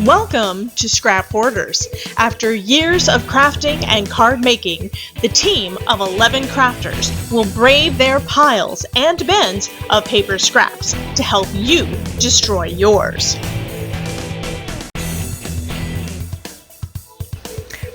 Welcome to Scrap Hoarders. After years of crafting and card making, the team of 11 crafters will brave their piles and bins of paper scraps to help you destroy yours.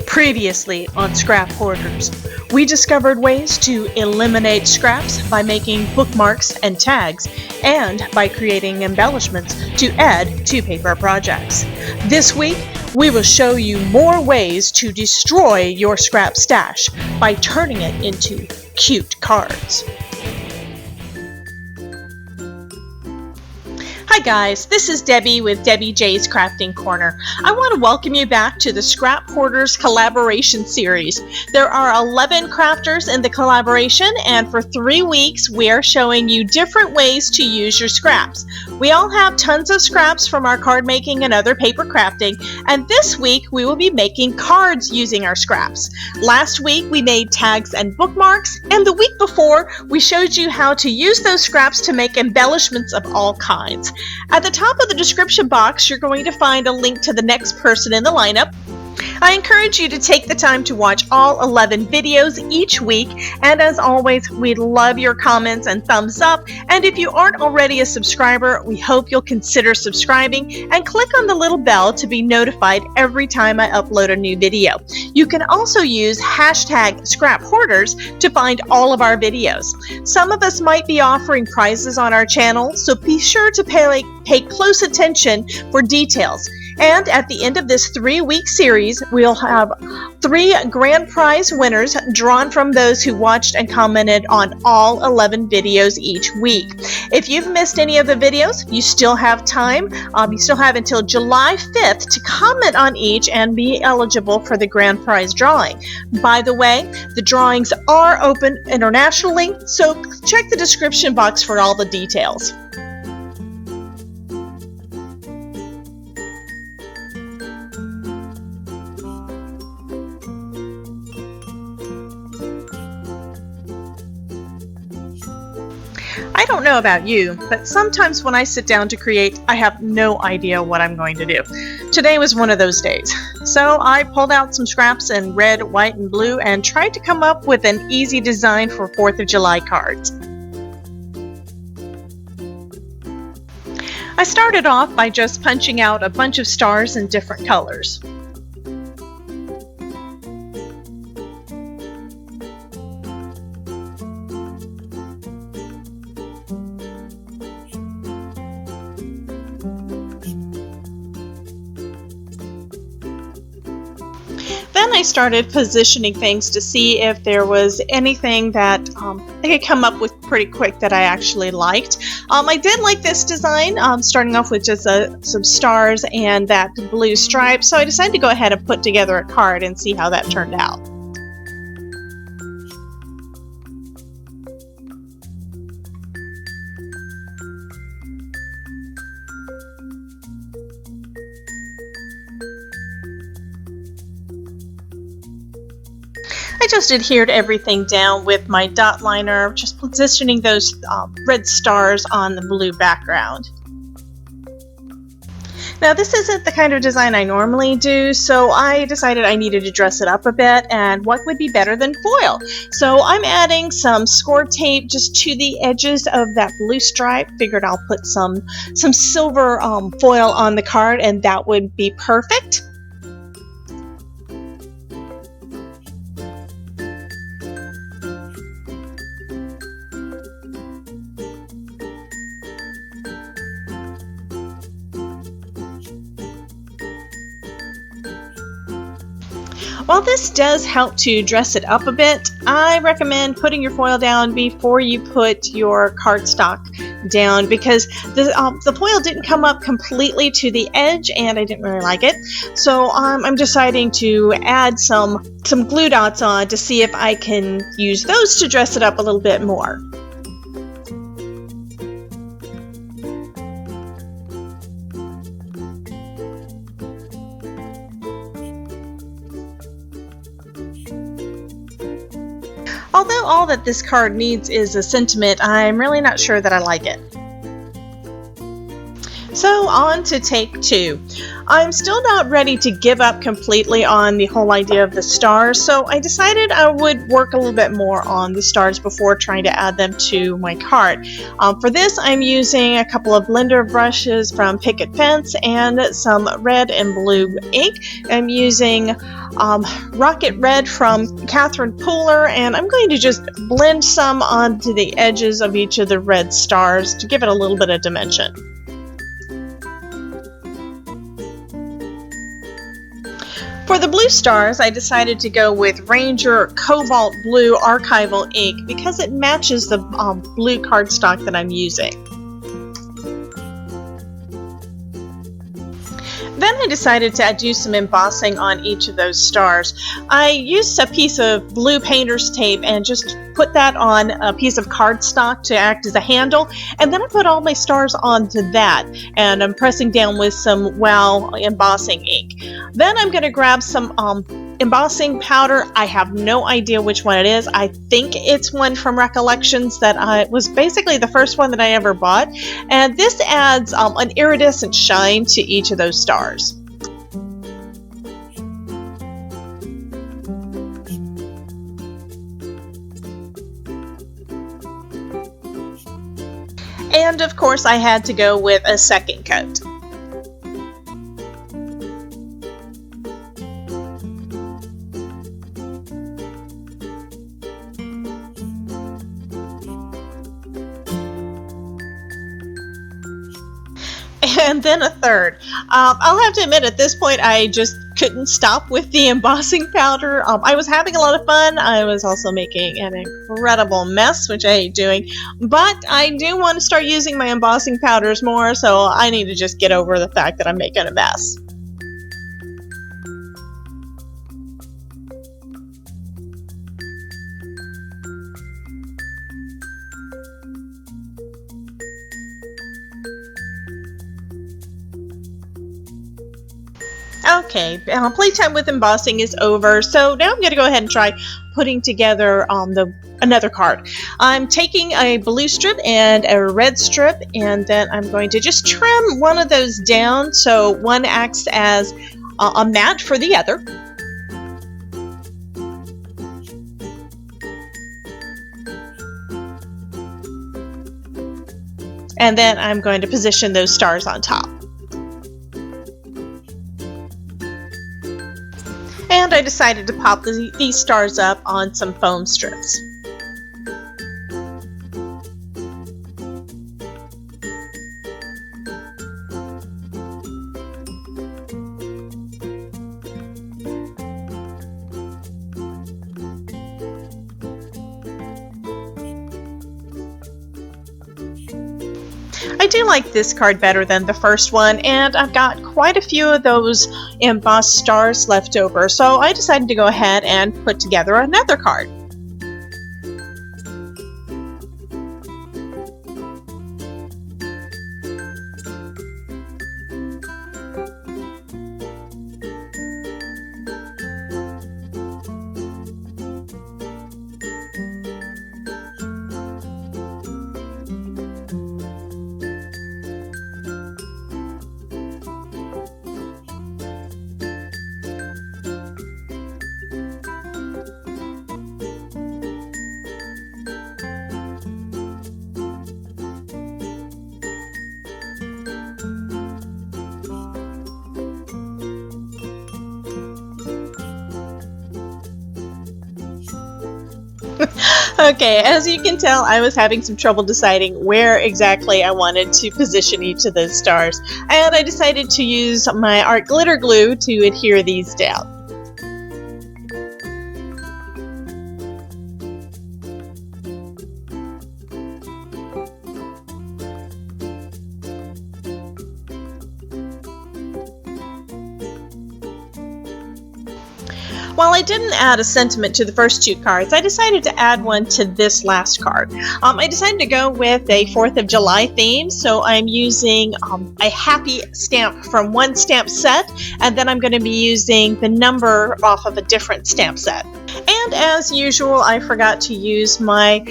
Previously on Scrap Hoarders, we discovered ways to eliminate scraps by making bookmarks and tags, and by creating embellishments to add to paper projects. This week, we will show you more ways to destroy your scrap stash by turning it into cute cards. Hi guys, this is Debbie with Debbie J's Crafting Corner. I want to welcome you back to the Scrap Hoarders collaboration series. There are 11 crafters in the collaboration, and for 3 weeks we are showing you different ways to use your scraps. We all have tons of scraps from our card making and other paper crafting, and this week we will be making cards using our scraps. Last week we made tags and bookmarks, and the week before we showed you how to use those scraps to make embellishments of all kinds. At the top of the description box, you're going to find a link to the next person in the lineup. I encourage you to take the time to watch all 11 videos each week, and as always, we love your comments and thumbs up, and if you aren't already a subscriber, we hope you'll consider subscribing and click on the little bell to be notified every time I upload a new video. You can also use hashtag #ScrapHoarders to find all of our videos. Some of us might be offering prizes on our channel, so be sure to pay close attention for details. And at the end of this 3-week series, we'll have 3 grand prize winners drawn from those who watched and commented on all 11 videos each week. If you've missed any of the videos, you still have time. You still have until July 5th to comment on each and be eligible for the grand prize drawing. By the way, the drawings are open internationally, so check the description box for all the details. I don't know about you, but sometimes when I sit down to create, I have no idea what I'm going to do. Today was one of those days. So I pulled out some scraps in red, white, and blue and tried to come up with an easy design for 4th of July cards. I started off by just punching out a bunch of stars in different colors. Then I started positioning things to see if there was anything that I could come up with pretty quick that I actually liked. I did like this design, starting off with just some stars and that blue stripe, so I decided to go ahead and put together a card and see how that turned out. I just adhered everything down with my dot liner, just positioning those red stars on the blue background. Now this isn't the kind of design I normally do, so I decided I needed to dress it up a bit, and what would be better than foil? So I'm adding some score tape just to the edges of that blue stripe. Figured I'll put some silver foil on the card and that would be perfect. While this does help to dress it up a bit, I recommend putting your foil down before you put your cardstock down, because the foil didn't come up completely to the edge and I didn't really like it. So I'm deciding to add some glue dots on to see if I can use those to dress it up a little bit more. Although all that this card needs is a sentiment, I'm really not sure that I like it. So on to take 2. I'm still not ready to give up completely on the whole idea of the stars, so I decided I would work a little bit more on the stars before trying to add them to my card. For this, I'm using a couple of blender brushes from Picket Fence and some red and blue ink. I'm using Rocket Red from Catherine Pooler, and I'm going to just blend some onto the edges of each of the red stars to give it a little bit of dimension. For the blue stars, I decided to go with Ranger Cobalt Blue Archival ink because it matches the blue cardstock that I'm using. Then I decided to do some embossing on each of those stars. I used a piece of blue painter's tape and just put that on a piece of cardstock to act as a handle, and then I put all my stars onto that, and I'm pressing down with some WOW embossing ink. Then I'm going to grab some embossing powder. I have no idea which one it is. I think it's one from Recollections that was basically the first one that I ever bought, and this adds an iridescent shine to each of those stars. And of course I had to go with a second coat. And then a third. I'll have to admit, at this point I just couldn't stop with the embossing powder. I was having a lot of fun. I was also making an incredible mess, which I hate doing, but I do want to start using my embossing powders more, so I need to just get over the fact that I'm making a mess. Okay, playtime with embossing is over, so now I'm going to go ahead and try putting together another card. I'm taking a blue strip and a red strip, and then I'm going to just trim one of those down so one acts as a mat for the other. And then I'm going to position those stars on top. And I decided to pop these stars up on some foam strips. I do like this card better than the first one, and I've got quite a few of those embossed stars left over, so I decided to go ahead and put together another card. Okay, as you can tell, I was having some trouble deciding where exactly I wanted to position each of those stars, and I decided to use my art glitter glue to adhere these down. While I didn't add a sentiment to the first two cards, I decided to add one to this last card. I decided to go with a 4th of July theme, so I'm using a happy stamp from one stamp set, and then I'm going to be using the number off of a different stamp set. And And as usual, I forgot to use my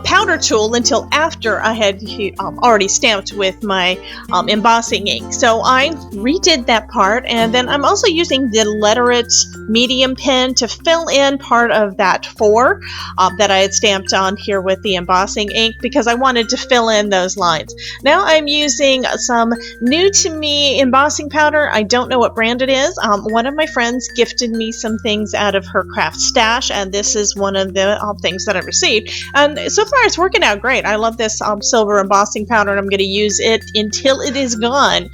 powder tool until after I had already stamped with my embossing ink. So I redid that part, and then I'm also using the Letterit medium pen to fill in part of that 4 that I had stamped on here with the embossing ink, because I wanted to fill in those lines. Now I'm using some new to me embossing powder. I don't know what brand it is. One of my friends gifted me some things out of her craft stash, and this is one of the things that I received. And so far it's working out great. I love this silver embossing powder, and I'm going to use it until it is gone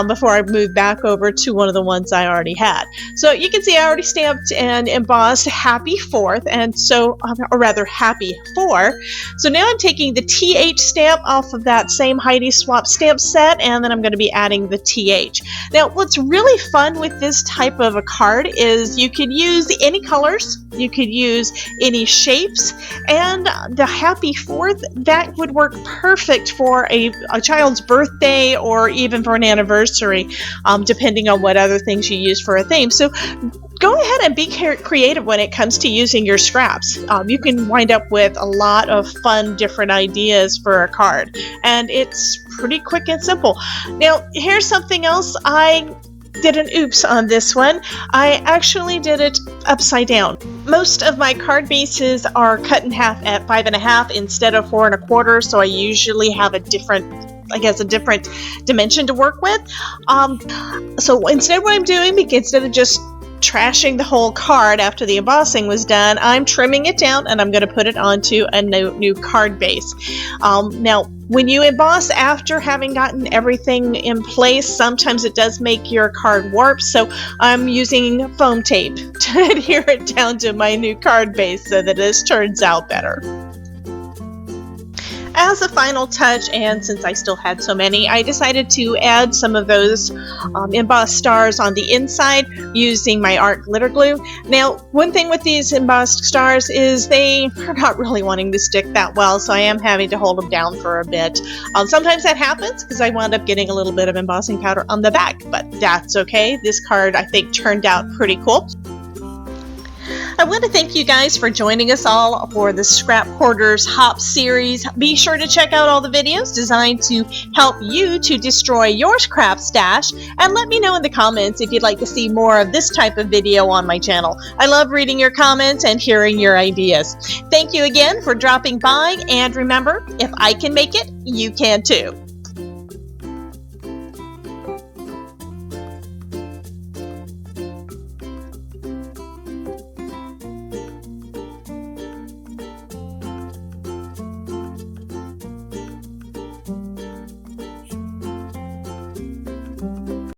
before I move back over to one of the ones I already had. So you can see I already stamped and embossed Happy 4th, and so, or rather Happy 4. So now I'm taking the TH stamp off of that same Heidi Swap stamp set, and then I'm going to be adding the TH. Now what's really fun with this type of a card is you could use any colors, you could use any shapes, and the Happy 4th, that would work perfect for a child's birthday or even for an anniversary, depending on what other things you use for a theme. So go ahead and be creative when it comes to using your scraps. You can wind up with a lot of fun different ideas for a card, and it's pretty quick and simple. Now here's something else. I did an oops on this one. I actually did it upside down. Most of my card bases are cut in half at 5.5 instead of 4 1/4, so I usually have a different dimension to work with. So instead what I'm doing, instead of just trashing the whole card after the embossing was done, I'm trimming it down and I'm going to put it onto a new card base. Now when you emboss after having gotten everything in place, sometimes it does make your card warp, so I'm using foam tape to adhere it down to my new card base so that this turns out better. As a final touch, and since I still had so many, I decided to add some of those embossed stars on the inside using my art glitter glue. Now, one thing with these embossed stars is they are not really wanting to stick that well, so I am having to hold them down for a bit. Sometimes that happens because I wound up getting a little bit of embossing powder on the back, but that's okay. This card, I think, turned out pretty cool. I want to thank you guys for joining us all for the Scrap Hoarders Hop series. Be sure to check out all the videos designed to help you to destroy your scrap stash, and let me know in the comments if you'd like to see more of this type of video on my channel. I love reading your comments and hearing your ideas. Thank you again for dropping by, and remember, if I can make it, you can too.